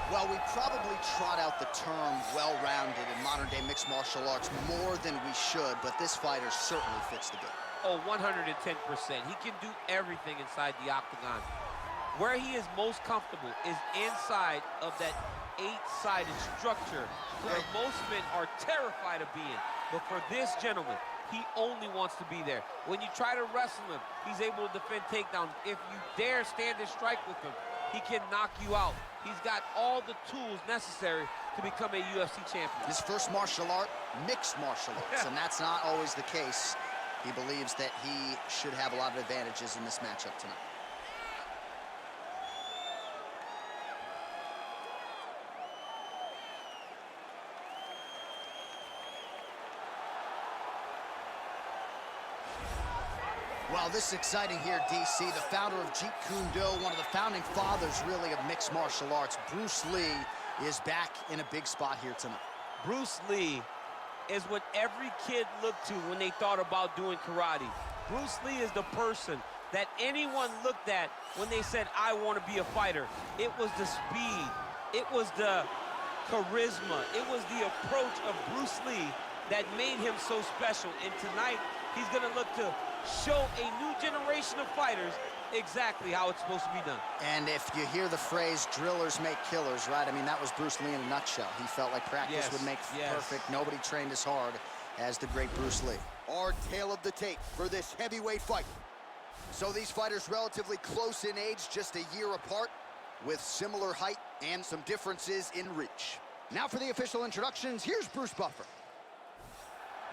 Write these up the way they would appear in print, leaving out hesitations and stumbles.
Well, we probably trot out the term well-rounded in modern-day mixed martial arts more than we should, but this fighter certainly fits the bill. Oh, 110%. He can do everything inside the octagon. Where he is most comfortable is inside of that 8-sided structure where most men are terrified of being. But for this gentleman, he only wants to be there. When you try to wrestle him, he's able to defend takedown. If you dare stand and strike with him, he can knock you out. He's got all the tools necessary to become a UFC champion. His first martial art, mixed martial arts, and that's not always the case. He believes that he should have a lot of advantages in this matchup tonight. Well, this is exciting here, DC. The founder of Jeet Kune Do, one of the founding fathers, really, of mixed martial arts, Bruce Lee, is back in a big spot here tonight. Bruce Lee is what every kid looked to when they thought about doing karate. Bruce Lee is the person that anyone looked at when they said, I want to be a fighter. It was the speed. It was the charisma. It was the approach of Bruce Lee that made him so special. And tonight, he's going to look to show a new generation of fighters exactly how it's supposed to be done. And if you hear the phrase, drillers make killers, right? I mean, that was Bruce Lee in a nutshell. He felt like practice would make perfect. Nobody trained as hard as the great Bruce Lee. Our tale of the tape for this heavyweight fight. So these fighters relatively close in age, just a year apart, with similar height and some differences in reach. Now for the official introductions, here's Bruce Buffer.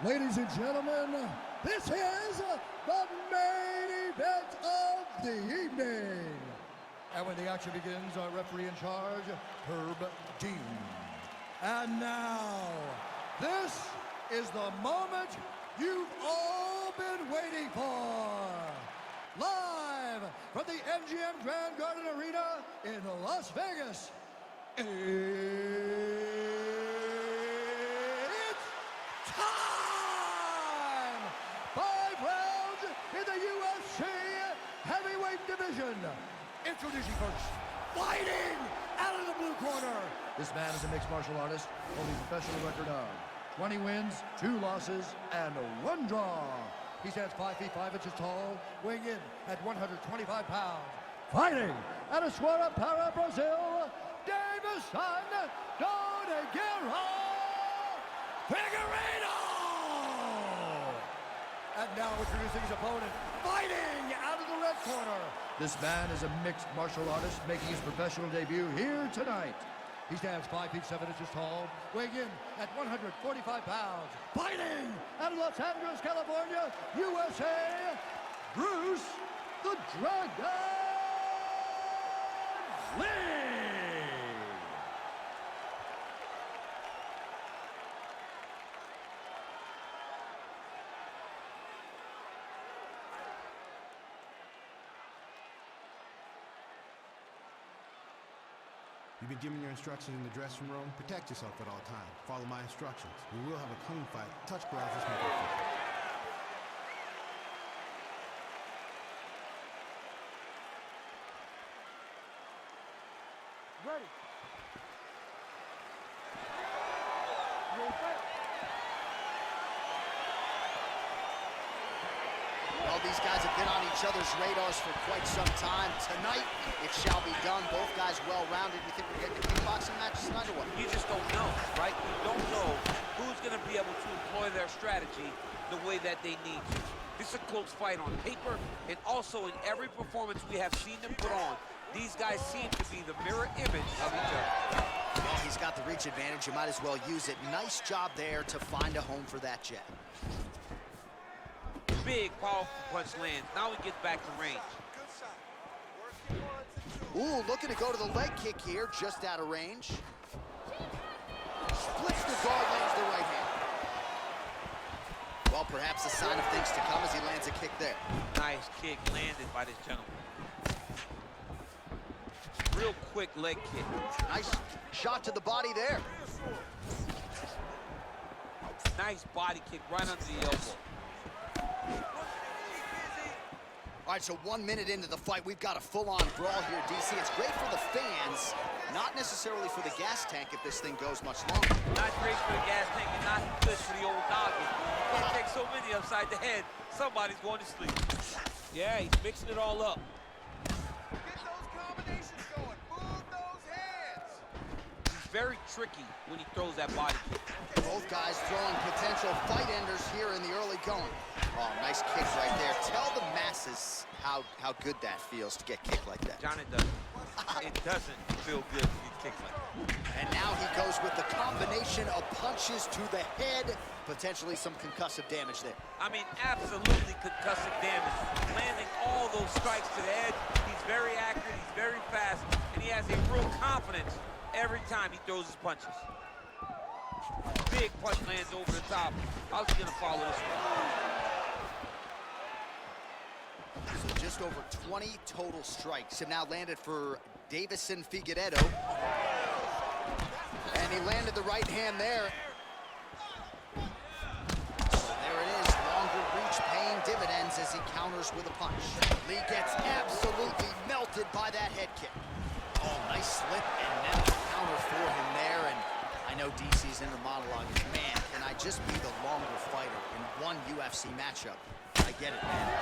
Ladies and gentlemen, this is the main event of the evening. And when the action begins, our referee in charge, Herb Dean. And now, this is the moment you've all been waiting for. Live from the MGM Grand Garden Arena in Las Vegas. It's time! 5 rounds in the UFC heavyweight division. Introducing first, fighting out of the blue corner. This man is a mixed martial artist, holding a professional record of 20 wins, 2 losses, and 1 draw. He stands 5 feet 5 inches tall, weighing in at 125 pounds. Fighting out of Suara Para, Brazil, Deiveson Figueiredo! And now introducing his opponent, fighting out of the red corner. This man is a mixed martial artist making his professional debut here tonight. He stands 5 feet 7 inches tall, weighing in at 145 pounds. Fighting out of Los Angeles, California, USA, Bruce the Dragon Lee! You've been given your instructions in the dressing room. Protect yourself at all times. Follow my instructions. We will have a clean fight. Touch gloves, let's make it official. Ready. Well, these guys have been on each other's radars for quite some time. Tonight, it shall be done. Both guys well-rounded. You think we're getting a kickboxing match tonight or what? You just don't know, right? You don't know who's going to be able to employ their strategy the way that they need to. This is a close fight on paper, and also in every performance we have seen them put on, these guys seem to be the mirror image of each other. Well, he's got the reach advantage. You might as well use it. Nice job there to find a home for that jab. Big, powerful punch lands. Now he gets back to range. Ooh, looking to go to the leg kick here, just out of range. Splits the guard, lands the right hand. Well, perhaps a sign of things to come as he lands a kick there. Nice kick landed by this gentleman. Real quick leg kick. Nice shot to the body there. Nice body kick right under the elbow. All right, so 1 minute into the fight, we've got a full-on brawl here, DC. It's great for the fans, not necessarily for the gas tank if this thing goes much longer. Not great for the gas tank and not good for the old doggy. You can't take so many upside the head. Somebody's going to sleep. Yeah, he's mixing it all up. Get those combinations going. Move those hands. He's very tricky when he throws that body kick. Both guys throwing potential fight enders here in the early going. Oh, nice kick right there. Tell the masses how good that feels to get kicked like that. John, it doesn't. It doesn't feel good to get kicked like that. And now he goes with the combination of punches to the head, potentially some concussive damage there. I mean, absolutely concussive damage. Landing all those strikes to the head. He's very accurate, he's very fast, and he has a real confidence every time he throws his punches. Big punch lands over the top. How's he gonna follow this one? So just over 20 total strikes have now landed for Deiveson Figueiredo. And he landed the right hand there. So there it is, longer reach paying dividends as he counters with a punch. Lee gets absolutely melted by that head kick. Oh, nice slip and then the counter for him there. And I know DC's inner monologue is, man, can I just be the longer fighter in one UFC matchup? I get it, man.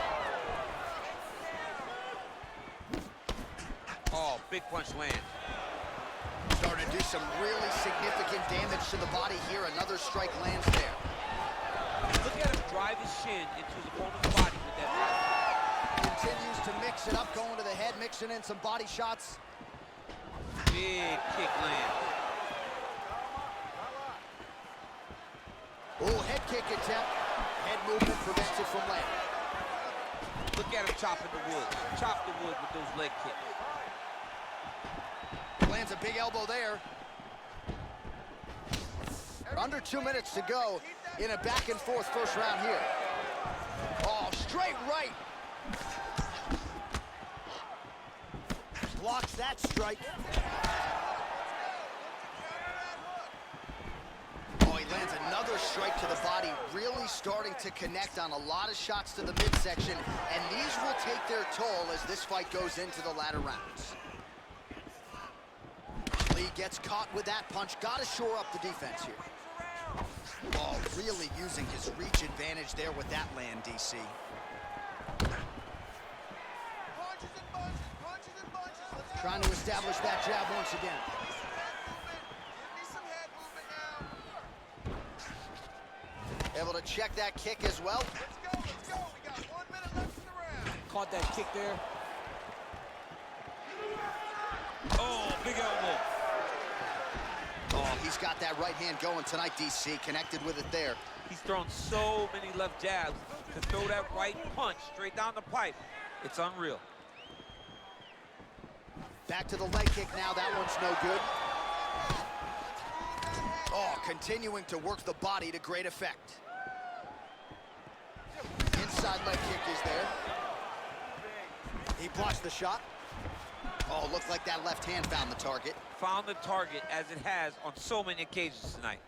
Oh, big punch land. Starting to do some really significant damage to the body here. Another strike lands there. Look at him drive his shin into his opponent's body with that right. Continues to mix it up, going to the head, mixing in some body shots. Big kick land. Oh, head kick attempt. Head movement prevents it from landing. Look at him chopping the wood. Chop the wood with those leg kicks. Lands a big elbow there. Under 2 minutes to go in a back and forth first round here. Oh, straight right. Blocks that strike. Oh, he lands another strike to the body, really starting to connect on a lot of shots to the midsection, and these will take their toll as this fight goes into the latter rounds. Lee gets caught with that punch. Got to shore up the defense here. Oh, really using his reach advantage there with that land, DC. Trying to establish that jab once again. Able to check that kick as well. Let's go. We got 1 minute left in the round. Caught that kick there. Oh, big elbow. Oh, he's got that right hand going tonight, DC. Connected with it there. He's thrown so many left jabs to throw that right punch straight down the pipe. It's unreal. Back to the leg kick now. That one's no good. Oh, continuing to work the body to great effect. Inside leg kick is there. He blocks the shot. Oh, looked like that left hand found the target. Found the target as it has on so many occasions tonight.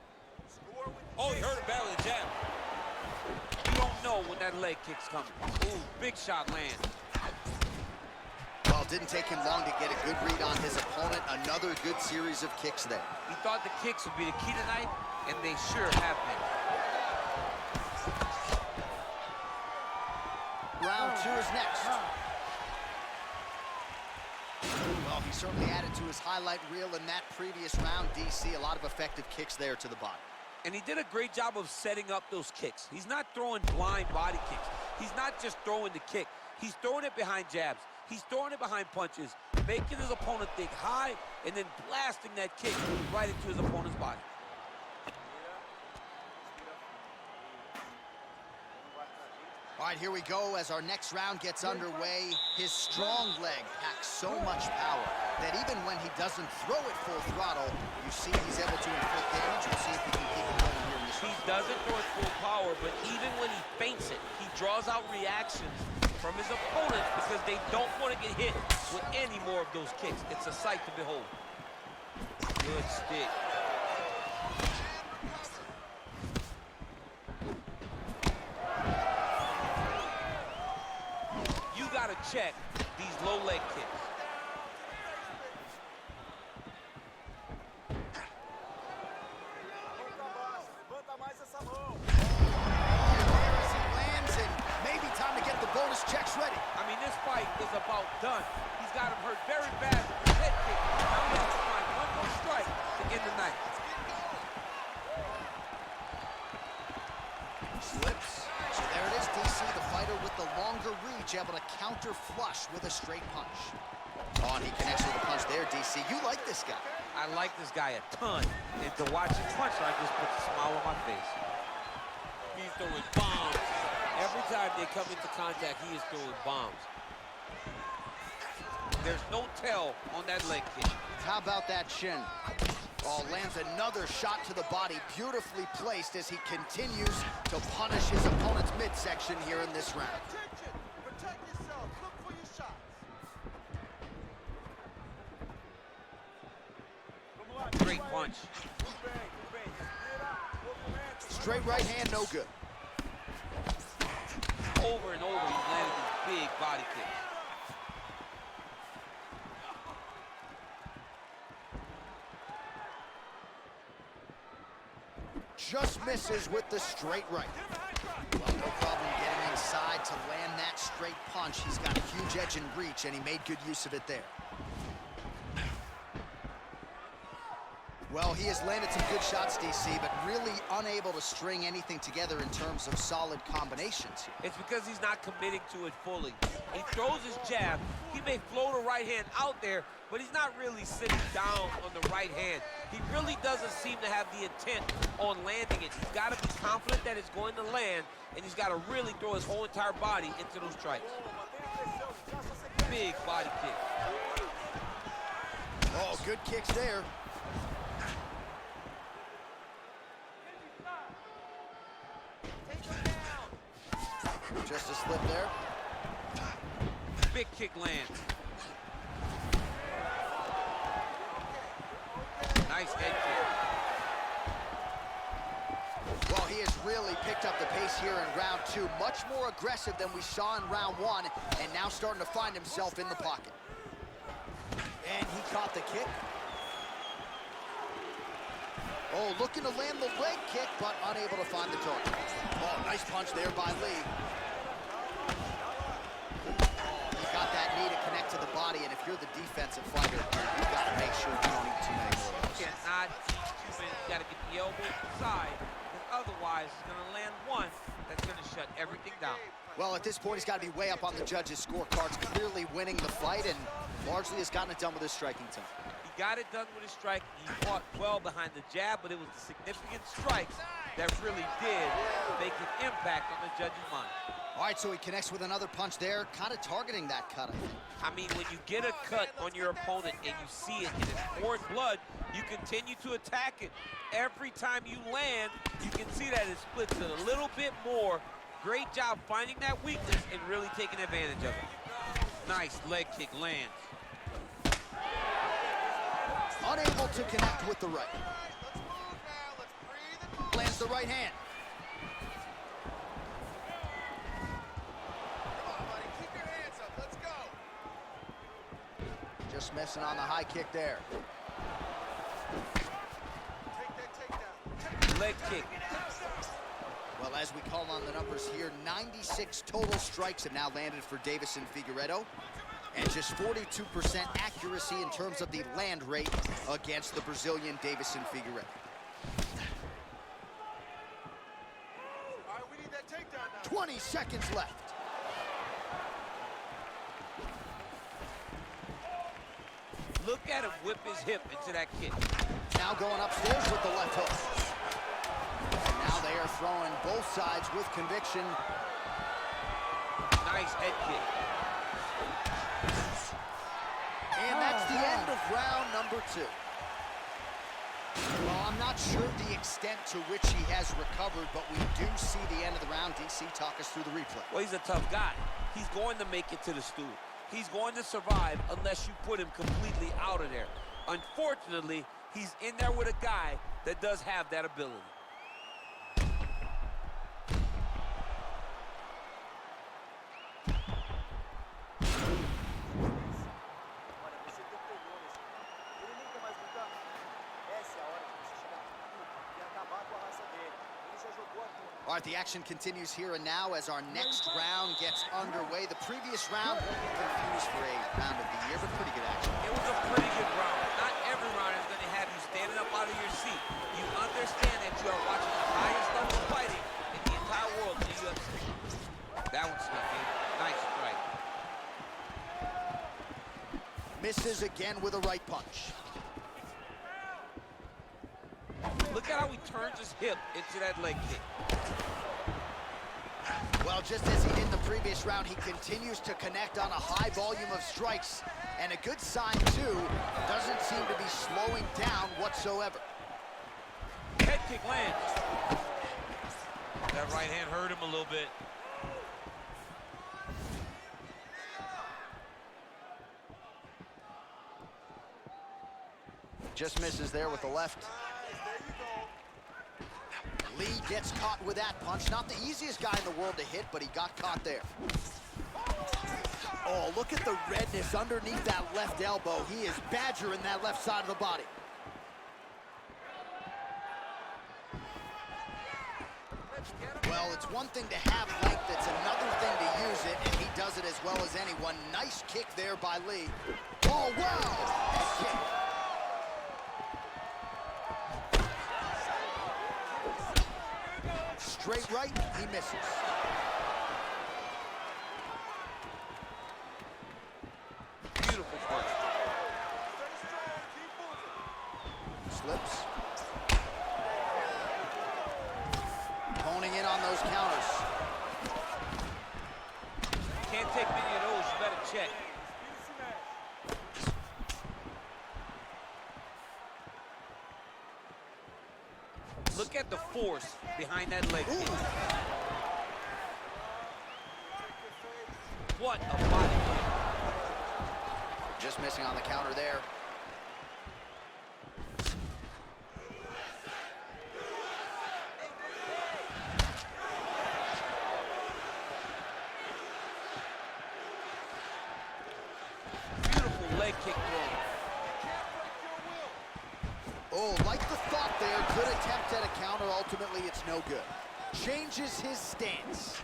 Oh, he heard a battle of the jab. You don't know when that leg kick's coming. Ooh, big shot land. Well, it didn't take him long to get a good read on his opponent. Another good series of kicks there. He thought the kicks would be the key tonight, and they sure have been. Round two is next. Well, he certainly added to his highlight reel in that previous round, DC. A lot of effective kicks there to the body. And he did a great job of setting up those kicks. He's not throwing blind body kicks. He's not just throwing the kick. He's throwing it behind jabs. He's throwing it behind punches, making his opponent think high, and then blasting that kick right into his opponent's body. All right, here we go as our next round gets underway. His strong leg packs so much power that even when he doesn't throw it full throttle, you see he's able to inflict damage. We'll see if he can keep it going here in this round. He doesn't throw it full power, but even when he feints it, he draws out reactions from his opponents because they don't want to get hit with any more of those kicks. It's a sight to behold. Good stick. You got to check these low leg kicks. Maybe time to get the bonus checks ready. I mean, this fight is about done. He's got him hurt very bad with his head kick. Now he has to find one more strike to end the night. Slips. So there it is, DC, the fighter with the longer reach, able to counter flush with a straight punch. Oh, and he connects with a punch there, DC. You like this guy. I like this guy a ton. And to watch him punch, I just put a smile on my face. He's throwing bombs. Every time they come into contact, he is throwing bombs. There's no tell on that leg kick. How about that shin? Oh, lands another shot to the body, beautifully placed as he continues to punish his opponent's midsection here in this round. Attention! Protect yourself. Look for your shots. Great punch. Straight right hand, no good. Over and over, he's landing these big body kicks. Just misses with the straight right. Well, no problem getting inside to land that straight punch. He's got a huge edge and reach, and he made good use of it there. Well, he has landed some good shots, DC, but really unable to string anything together in terms of solid combinations here. It's because he's not committing to it fully. He throws his jab. He may float a right hand out there, but he's not really sitting down on the right hand. He really doesn't seem to have the intent on landing it. He's got to be confident that it's going to land, and he's got to really throw his whole entire body into those strikes. Big body kick. Oh, good kicks there. Just a slip there. Big kick lands. Nice head kick. Well, he has really picked up the pace here in round two. Much more aggressive than we saw in round one, and now starting to find himself in the pocket. And he caught the kick. Oh, looking to land the leg kick, but unable to find the target. Oh, nice punch there by Lee. He's got that knee to connect to the body, and if you're the defensive fighter, you've got to make sure you don't eat too many more of those. Cannot eat too many. You got to get the elbow inside, because otherwise he's going to land one that's going to shut everything down. Well, at this point, he's got to be way up on the judges' scorecards, clearly winning the fight, and largely has gotten it done with his striking time. He got it done with his strike. He fought well behind the jab, but it was the significant strikes that really did make an impact on the judge's mind. All right, so he connects with another punch there, kind of targeting that cut, I think. I mean, when you get a cut on your opponent and you see it and it's pouring blood, you continue to attack it. Every time you land, you can see that it splits it a little bit more. Great job finding that weakness and really taking advantage of it. Nice leg kick lands. Unable to connect with the right. Let's move now. Let's breathe and move. Lands the right hand. Come on, buddy. Keep your hands up. Let's go. Just missing on the high kick there. Take that takedown. Leg kick. Well, as we call on the numbers here, 96 total strikes have now landed for Deiveson Figueiredo, and just 42% accuracy in terms of the land rate against the Brazilian Deiveson Figueiredo. All right, we need that takedown now. 20 seconds left. Look at him whip his hip into that kick. Now going upstairs with the left hook. And now they are throwing both sides with conviction. Nice head kick. And that's the end of round number two. Well, I'm not sure the extent to which he has recovered, but we do see the end of the round. DC, talk us through the replay. Well, he's a tough guy. He's going to make it to the stool. He's going to survive unless you put him completely out of there. Unfortunately, he's in there with a guy that does have that ability. All right, the action continues here and now as our next round gets underway. The previous round, confused for a round of the year, but pretty good action. It was a pretty good round. Not every round is going to have you standing up out of your seat. You understand that you are watching the highest level of fighting in the entire world in the UFC. That one snuck in. Nice strike. Misses again with a right punch. Look at how he turns his hip into that leg kick. Well, just as he did in the previous round, he continues to connect on a high volume of strikes. And a good sign, too, doesn't seem to be slowing down whatsoever. Head kick lands. That right hand hurt him a little bit. Just misses there with the left. Lee gets caught with that punch. Not the easiest guy in the world to hit, but he got caught there. Oh, look at the redness underneath that left elbow. He is badgering that left side of the body. Well, it's one thing to have length, it's another thing to use it, and he does it as well as anyone. Nice kick there by Lee. Oh, wow! Head kick. Straight right, he misses. Beautiful punch. Slips. Honing in on those counters. Can't take many of those, you better check. Look at the force behind that leg kick. What a body kick. Just missing on the counter there. Beautiful leg kick throw. Oh, like the thought there, good attempt at a counter. Ultimately, it's no good. Changes his stance.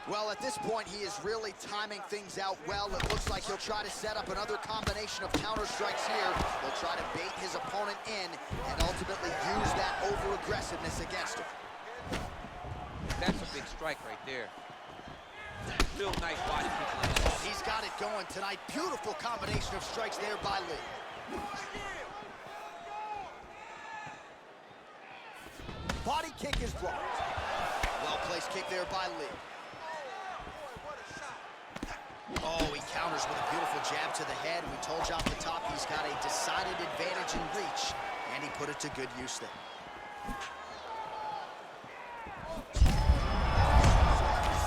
Well, at this point, he is really timing things out well. It looks like he'll try to set up another combination of counter strikes here. He'll try to bait his opponent in and ultimately use that over-aggressiveness against him. That's a big strike right there. Real nice body kick. Oh, he's got it going tonight. Beautiful combination of strikes there by Lee. Body kick is blocked. Well-placed kick there by Lee. Oh, he counters with a beautiful jab to the head. We told you off the top he's got a decided advantage in reach, and he put it to good use there.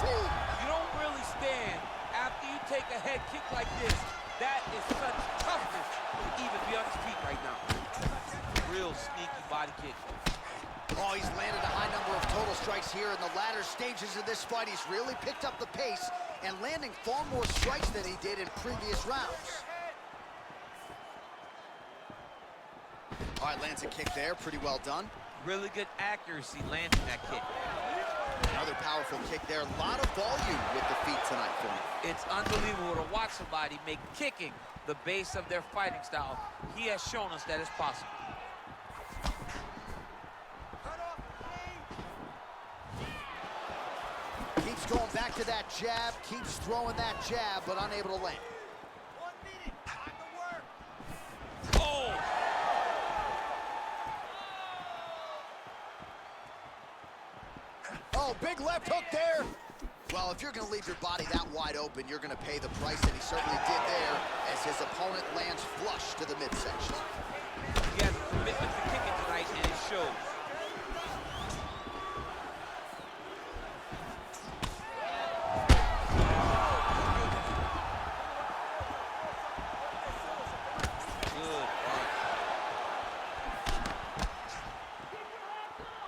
You don't really stand after you take a head kick like this. That is such toughness to even be on his feet right now. Real sneaky body kick. Oh, he's landed a high number of total strikes here in the latter stages of this fight. He's really picked up the pace and landing far more strikes than he did in previous rounds. All right, lands a kick there, pretty well done. Really good accuracy landing that kick. Another powerful kick there. A lot of volume with the feet tonight for him. It's unbelievable to watch somebody make kicking the base of their fighting style. He has shown us that it's possible. Keeps going back to that jab, keeps throwing that jab, but unable to land. 1 minute, time to work. Oh! Oh, big left hook there. Well, if you're going to leave your body that wide open, you're going to pay the price, and he certainly did there as his opponent lands flush to the midsection. He has a commitment to kicking tonight, and it shows.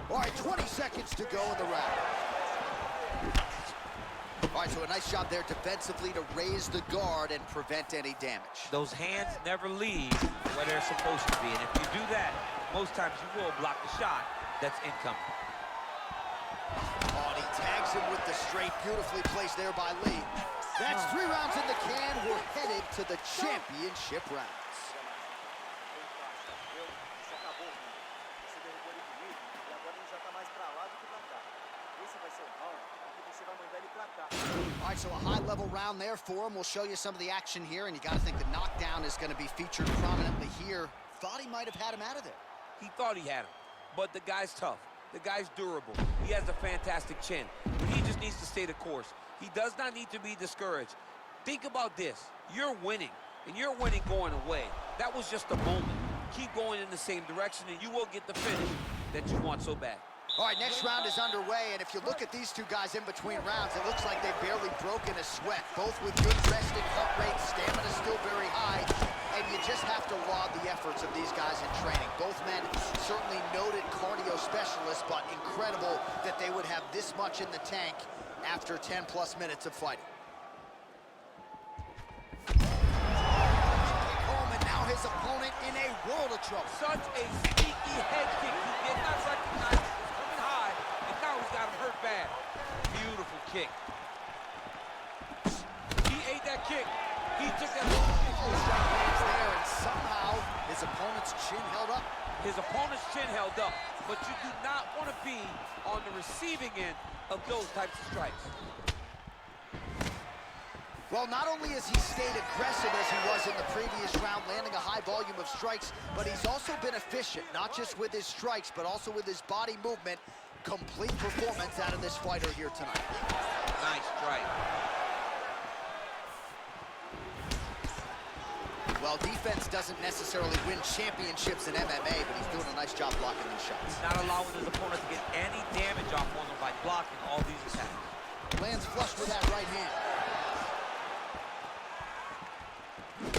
All right, 20 seconds to go in the round. All right, so a nice job there defensively to raise the guard and prevent any damage. Those hands never leave where they're supposed to be, and if you do that, most times you will block the shot that's incoming. him with the straight. Beautifully placed there by Lee. That's 3 rounds in the can. We're headed to the championship rounds. All right, so a high-level round there for him. We'll show you some of the action here, and you got to think the knockdown is going to be featured prominently here. Thought he might have had him out of there. He thought he had him, but the guy's tough. The guy's durable. He has a fantastic chin. He just needs to stay the course. He does not need to be discouraged. Think about this. You're winning, and you're winning going away. That was just a moment. Keep going in the same direction, and you will get the finish that you want so bad. All right, next round is underway, and if you look at these two guys in between rounds, it looks like they've barely broken a sweat. Both with good resting heart rates, stamina still very high, and you just have to laud the efforts of these guys in training. Both men certainly noted cardio specialists, but incredible that they would have this much in the tank after 10-plus minutes of fighting. Home, and now his opponent in a world of trouble. Such a sneaky head kick. He did not recognize it was coming high, and now he's got him hurt bad. Beautiful kick. He ate that kick. He took that hands there, and somehow his opponent's chin held up. His opponent's chin held up, but you do not want to be on the receiving end of those types of strikes. Well, not only has he stayed aggressive as he was in the previous round, landing a high volume of strikes, but he's also been efficient, not just with his strikes, but also with his body movement. Complete performance out of this fighter here tonight. Nice strike. Well, defense doesn't necessarily win championships in MMA, but he's doing a nice job blocking these shots. He's not allowing his opponent to get any damage off on him by blocking all these attacks. Lands flush with that right hand.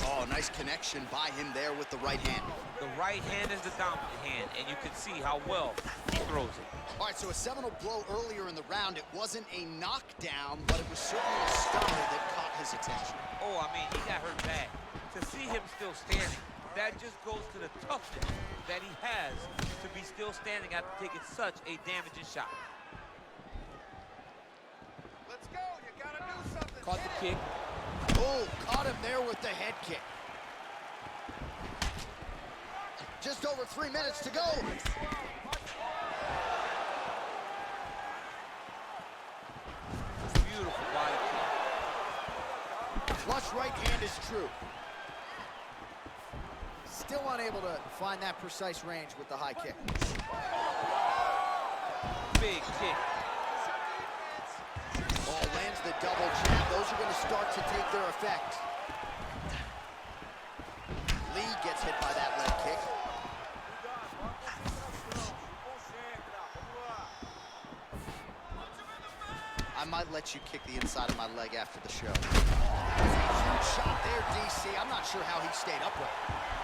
Oh, nice connection by him there with the right hand. The right hand is the dominant hand, and you can see how well he throws it. All right, so a seminal blow earlier in the round. It wasn't a knockdown, but it was certainly a stunner that caught his attention. Oh, I mean, he got hurt bad. To see him still standing, that just goes to the toughness that he has to be still standing after taking such a damaging shot. Let's go. You gotta do something. Caught the kick. Oh, caught him there with the head kick. Just over 3 minutes to go. Beautiful body kick. Flush right hand is true. Still unable to find that precise range with the high kick. Big kick. Oh, lands the double jab. Those are going to start to take their effect. Lee gets hit by that leg kick. I might let you kick the inside of my leg after the show. Huge shot there, DC. I'm not sure how he stayed upright.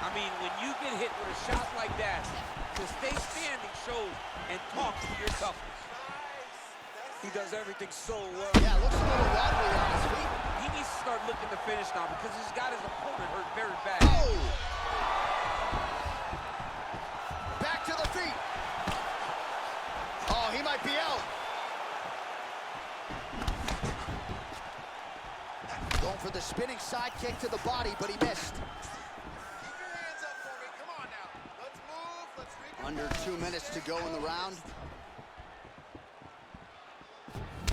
I mean, when you get hit with a shot like that, to stay standing shows and talks to your toughness. He does everything so well. Yeah, looks a little wobbly on his feet. He needs to start looking to finish now because he's got his opponent hurt very bad. Oh! Back to the feet. Oh, he might be out. Going for the spinning side kick to the body, but he missed. Keep your hands up for me. Come on now. Let's move. Let's regroup. Under 2 minutes to go in the round.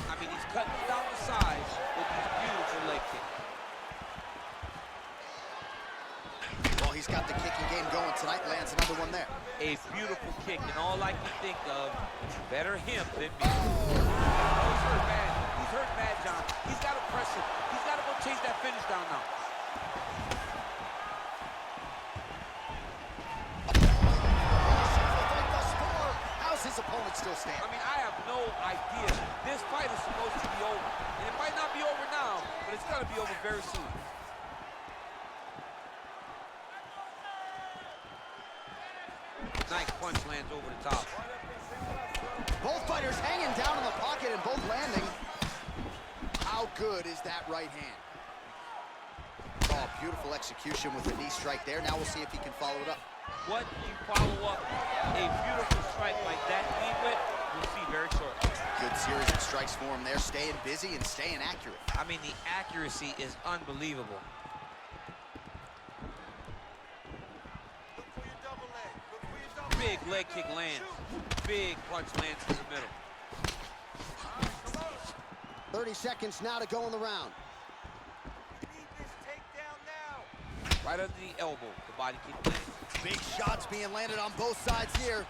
I mean, he's cutting down the sides with these beautiful leg kicks. Well, he's got the kicking game going tonight. Lands another one there. A beautiful kick, and all I can think of, better him than me. Oh, he's hurt bad. He's hurt bad, John. He's got to press it. He's got to go chase that finish down now. How's his opponent still standing? I mean, I have no idea. This fight is supposed to be over. And it might not be over now, but it's going to be over very soon. Nice punch lands over the top. Both fighters hanging down in the pocket and both landing. How good is that right hand? Oh, beautiful execution with the knee strike there. Now we'll see if he can follow it up. What you follow up a beautiful strike like that knee with, we'll see very shortly. Good series of strikes for him there, staying busy and staying accurate. I mean, the accuracy is unbelievable. Look for your double leg. Look for your double Big leg. leg kick lands. Big punch lands in the middle. 30 seconds now to go in the round. You need this takedown now. Right under the elbow, the body kick lands. Big shots being landed on both sides here.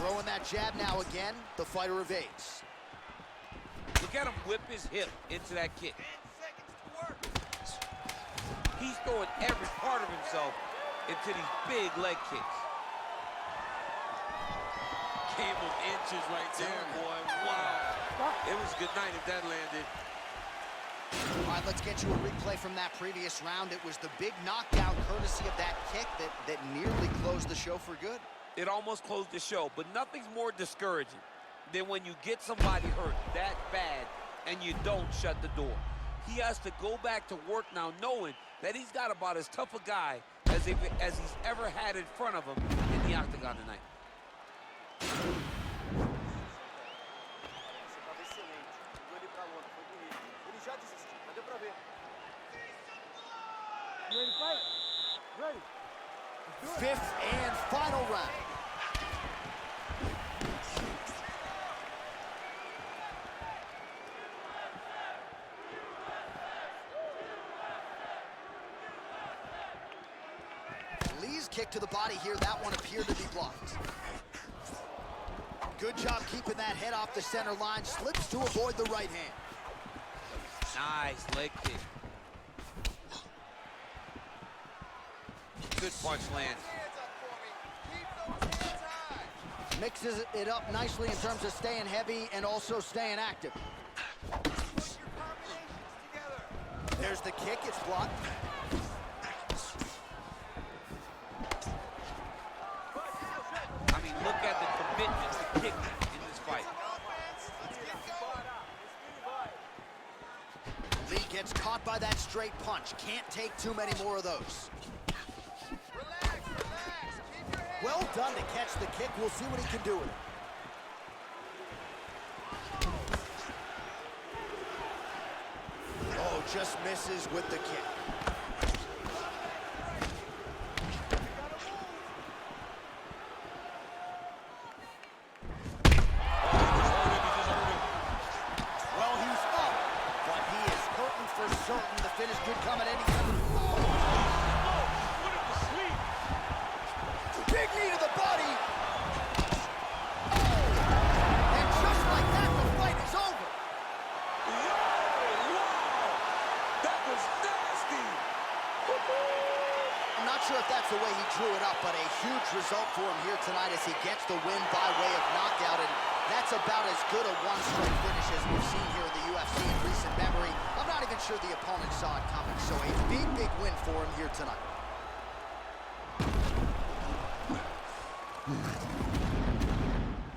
Throwing that jab now again. The fighter evades. Look at him whip his hip into that kick. 10 seconds to work. He's throwing every part of himself into these big leg kicks. Came of inches right there, boy. Wow. It was good night if that landed. All right, let's get you a replay from that previous round. It was the big knockdown courtesy of that kick that nearly closed the show for good. It almost closed the show, but nothing's more discouraging than when you get somebody hurt that bad and you don't shut the door. He has to go back to work now knowing that he's got about as tough a guy as he's ever had in front of him in the octagon tonight. Ready to fight? Ready. Fifth and final round. Lee's kick to the body here, that one appeared to be blocked. Good job keeping that head off the center line, slips to avoid the right hand. Nice leg kick. Good punch lands. Hands up for me. Keep those hands high. Mixes it up nicely in terms of staying heavy and also staying active. Put your combinations together. There's the kick, it's blocked. I mean, look at the commitment to kick in this fight. Offense. Let's get going. Lee gets caught by that straight punch. Can't take too many more of those. Relax, relax. Keep your hands. Well done to catch the kick. We'll see what he can do with it. Oh, just misses with the kick. Well, he's up, but he is hurting for certain. The finish could come at any time. Big knee to the body. Oh! And just like that, the fight is over. That was nasty. I'm not sure if that's the way he drew it up, but a huge result for him here tonight as he gets the win by way of knockout. And that's about as good a one-strike finish as we've seen here in the UFC in recent memory. I'm not even sure the opponent saw it coming, so a big, big win for him here tonight.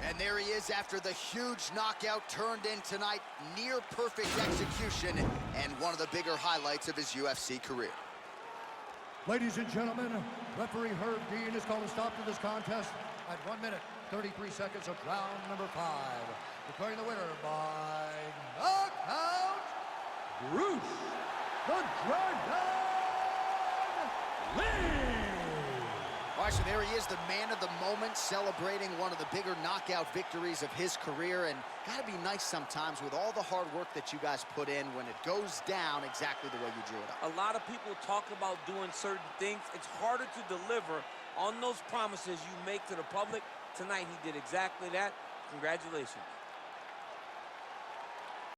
And there he is after the huge knockout turned in tonight. Near perfect execution and one of the bigger highlights of his UFC career. Ladies and gentlemen, referee Herb Dean has called a stop to this contest at 1 minute, 33 seconds of round number 5. Declaring the winner by knockout, Bruce the Dragon Lee! All right, so there he is, the man of the moment, celebrating one of the bigger knockout victories of his career. And gotta be nice sometimes with all the hard work that you guys put in when it goes down exactly the way you drew it up. A lot of people talk about doing certain things. It's harder to deliver on those promises you make to the public. Tonight, he did exactly that. Congratulations.